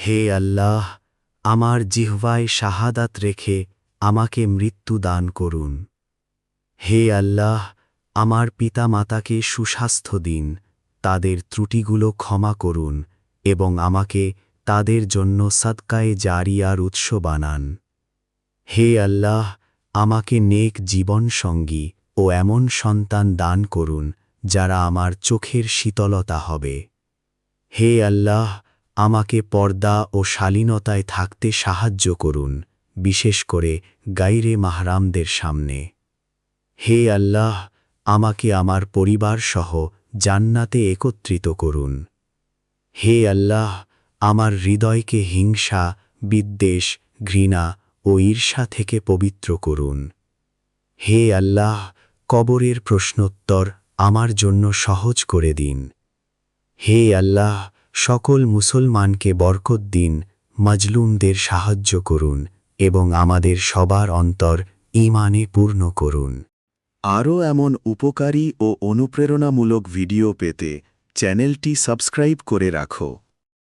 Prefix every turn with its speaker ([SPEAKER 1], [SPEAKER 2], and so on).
[SPEAKER 1] হে আল্লাহ, আমার জিহ্বায় শাহাদাত রেখে আমাকে মৃত্যু দান করুন। হে আল্লাহ, আমার পিতামাতাকে সুস্বাস্থ্য দিন, তাদের ত্রুটিগুলো ক্ষমা করুন এবং আমাকে তাদের জন্য সাদকায়ে জারিয়ার উৎস বানান। হে আল্লাহ, আমাকে নেক জীবনসঙ্গী ও এমন সন্তান দান করুন যারা আমার চোখের শীতলতা হবে। হে আল্লাহ, আমাকে পর্দা ও শালীনতায় থাকতে সাহায্য করুন, বিশেষ করে গাইরে মাহরামদের সামনে। হে আল্লাহ, আমাকে আমার পরিবার সহ জান্নাতে একত্রিত করুন। হে আল্লাহ, আমার হৃদয়কে হিংসা, বিদ্বেষ, ঘৃণা ও ঈর্ষা থেকে পবিত্র করুন। হে আল্লাহ, কবরের প্রশ্নোত্তর আমার জন্য সহজ করে দিন। হে আল্লাহ, সকল মুসলমানকে বরকত দিন, মাজলুমদের সাহায্য করুন এবং আমাদের সবার অন্তর ঈমানে পূর্ণ করুন।
[SPEAKER 2] আরও এমন উপকারী ও অনুপ্রেরণামূলক ভিডিও পেতে চ্যানেলটি সাবস্ক্রাইব করে রাখো।